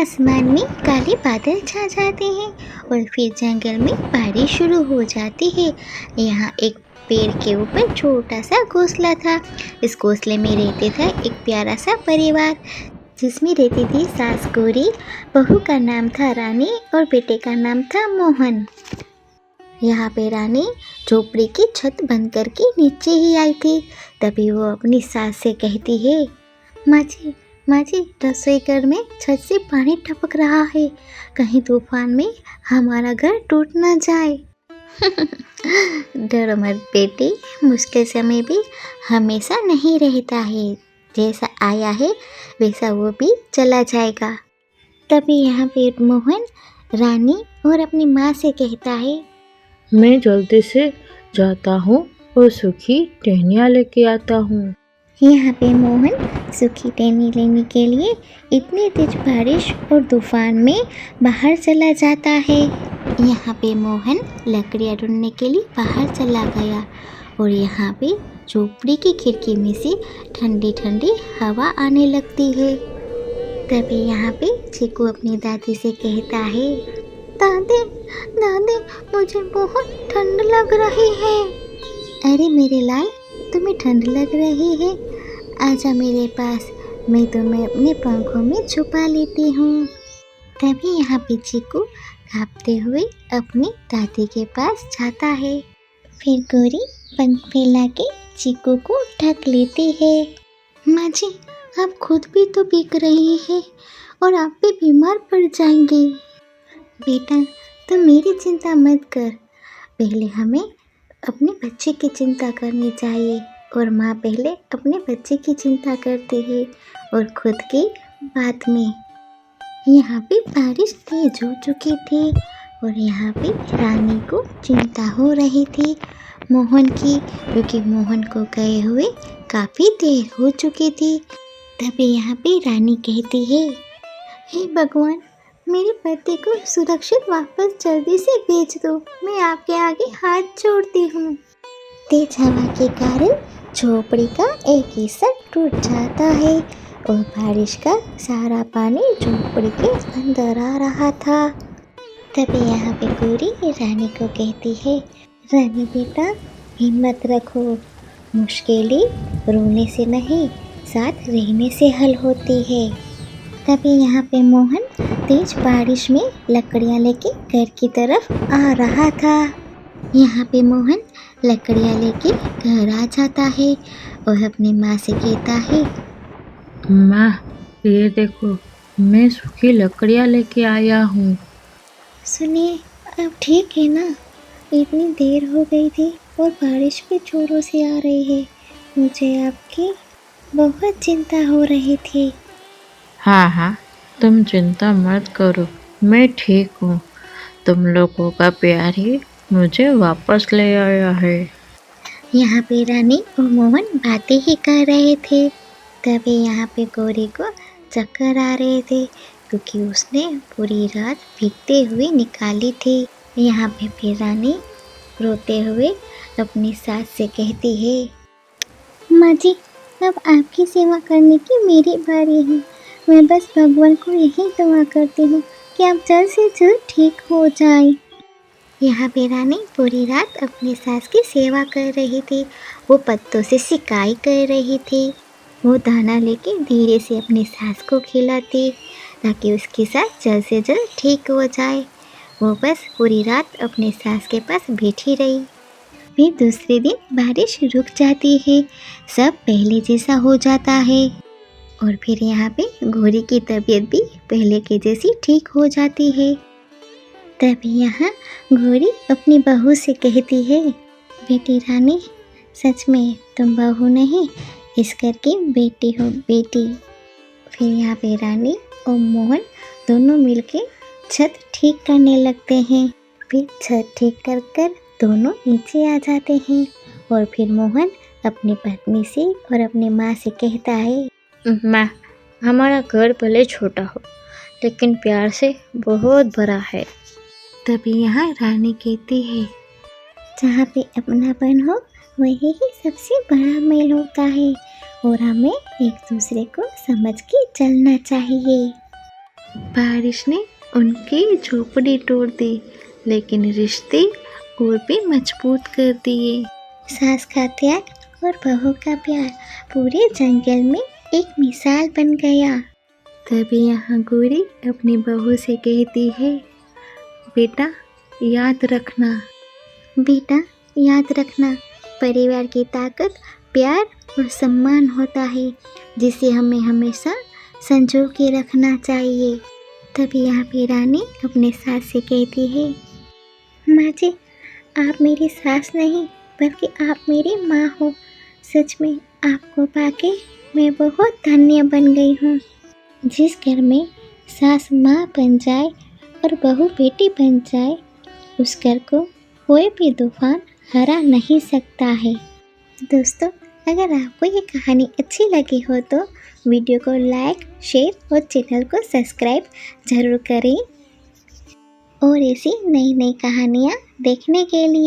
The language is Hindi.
आसमान में काले बादल छा जाते हैं और फिर जंगल में बारिश शुरू हो जाती है। यहाँ एक पेड़ के ऊपर छोटा सा घोंसला था। इस घोंसले में रहते था एक प्यारा सा परिवार, जिसमें रहती थी सास गौरी, बहू का नाम था रानी और बेटे का नाम था मोहन। यहाँ पे रानी झोपड़ी की छत बंद करके नीचे ही आई थी। तभी वो अपनी सास से कहती है, माँ जी रसोई घर में छत से पानी टपक रहा है, कहीं तूफान में हमारा घर टूट ना जाए। डरो मत बेटी, मुश्किल समय भी हमेशा नहीं रहता है, जैसा आया है वैसा वो भी चला जाएगा। तभी यहाँ पे मोहन रानी और अपनी माँ से कहता है, मैं जल्दी से जाता हूँ और सूखी टहनियाँ लेके आता हूँ। यहाँ पे मोहन सूखी टहनी लेने के लिए इतनी तेज बारिश और तूफान में बाहर चला जाता है। यहाँ पे मोहन लकड़ियाँ ढूंढने के लिए बाहर चला गया और यहाँ पे झोपड़ी की खिड़की में से ठंडी ठंडी हवा आने लगती है। तभी यहाँ पे चीकू अपनी दादी से कहता है, दादी मुझे बहुत ठंड लग रही है। अरे मेरे लाल, तुम्हें ठंड लग रही है? आजा मेरे पास, मैं तुम्हें अपने पंखों में छुपा लेती हूँ। तभी यहाँ पे चीकू कांपते हुए अपनी दादी के पास जाता है। फिर गौरी पंख फैला के चीकू को ढक लेती है। माँ जी, आप खुद भी तो भीग रही है और आप भी बीमार पड़ जाएंगे। बेटा तुम मेरी चिंता मत कर, पहले हमें अपने बच्चे की चिंता करनी चाहिए और माँ पहले अपने बच्चे की चिंता करती है और खुद की बाद में। यहाँ पे बारिश तेज हो चुकी थी और यहाँ पे रानी को चिंता हो रही थी मोहन की, क्योंकि मोहन को गए हुए काफ़ी देर हो चुकी थी। तभी यहाँ पे रानी कहती है, हे भगवान, मेरे पति को सुरक्षित वापस जल्दी से भेज दो, मैं आपके आगे हाथ जोड़ती हूँ। तेज हवा के कारण झोपड़ी का एक हिस्सा टूट जाता है और बारिश का सारा पानी झोपड़ी के अंदर आ रहा था। तभी यहाँ पे गौरी रानी को कहती है, रानी बेटा हिम्मत रखो, मुश्किलें रोने से नहीं साथ रहने से हल होती है। तभी यहाँ पे मोहन तेज बारिश में लकड़ियाँ लेके घर की तरफ आ रहा था। यहाँ पे मोहन लकड़ियाँ लेके घर आ जाता है और अपनी माँ से कहता है, माँ ये देखो, मैं सूखी लकड़ियाँ लेके आया हूँ। सुनिए, अब ठीक है ना? इतनी देर हो गई थी और बारिश भी जोरों से आ रही है, मुझे आपकी बहुत चिंता हो रही थी। हाँ, तुम चिंता मत करो, मैं ठीक हूँ। तुम लोगों का प्यार ही मुझे वापस ले आया है। यहाँ पे रानी और मोहन बातें ही कर रहे थे। तभी यहाँ पे गौरी को चक्कर आ रहे थे, क्योंकि उसने पूरी रात भीगते हुए निकाली थी। यहाँ पे फिर रानी रोते हुए अपनी सास से कहती है, माँ जी, अब आपकी सेवा करने की मेरी बारी है। मैं बस भगवान को यही दुआ करती हूँ कि आप जल्द से जल्द ठीक हो जाए। यहाँ पे रानी पूरी रात अपनी सास की सेवा कर रही थी। वो पत्तों से सिकाई कर रही थी। वो दाना लेके धीरे से अपनी सास को खिलाती ताकि उसकी सास जल्द से जल्द ठीक हो जाए। वो बस पूरी रात अपने सास के पास बैठी रही। फिर दूसरे दिन बारिश रुक जाती है, सब पहले जैसा हो जाता है और फिर यहाँ पे गौरी की तबीयत भी पहले के जैसी ठीक हो जाती है। तभी यहाँ गौरी अपनी बहू से कहती है, बेटी रानी, सच में तुम बहू नहीं, इस घर की बेटी हो बेटी। फिर यहाँ पे रानी और मोहन दोनों मिलके छत ठीक करने लगते हैं। फिर छत ठीक कर कर दोनों नीचे आ जाते हैं और फिर मोहन अपनी पत्नी से और अपनी माँ से कहता है, माँ, हमारा घर भले छोटा हो लेकिन प्यार से बहुत बड़ा है। तभी यहाँ रानी कहती है, जहाँ पे अपनापन हो वही ही सबसे बड़ा मेल होता है और हमें एक दूसरे को समझ के चलना चाहिए। बारिश ने उनकी झोपड़ी तोड़ दी, लेकिन रिश्ते और भी मजबूत कर दिए। सास का त्याग और बहू का प्यार पूरे जंगल में एक मिसाल बन गया। तभी यहाँ गौरी अपनी बहू से कहती है, बेटा याद रखना, परिवार की ताकत प्यार और सम्मान होता है, जिसे हमें हमेशा संजो के रखना चाहिए। तभी यहाँ पे रानी अपने सास से कहती है, माँ जी, आप मेरी सास नहीं बल्कि आप मेरी माँ हो। सच में आपको पाके मैं बहुत धन्य बन गई हूँ। जिस घर में सास माँ बन जाए और बहू बेटी बन जाए, उस घर को कोई भी तूफान हरा नहीं सकता है। दोस्तों, अगर आपको ये कहानी अच्छी लगी हो तो वीडियो को लाइक, शेयर और चैनल को सब्सक्राइब ज़रूर करें और ऐसी नई नई कहानियाँ देखने के लिए।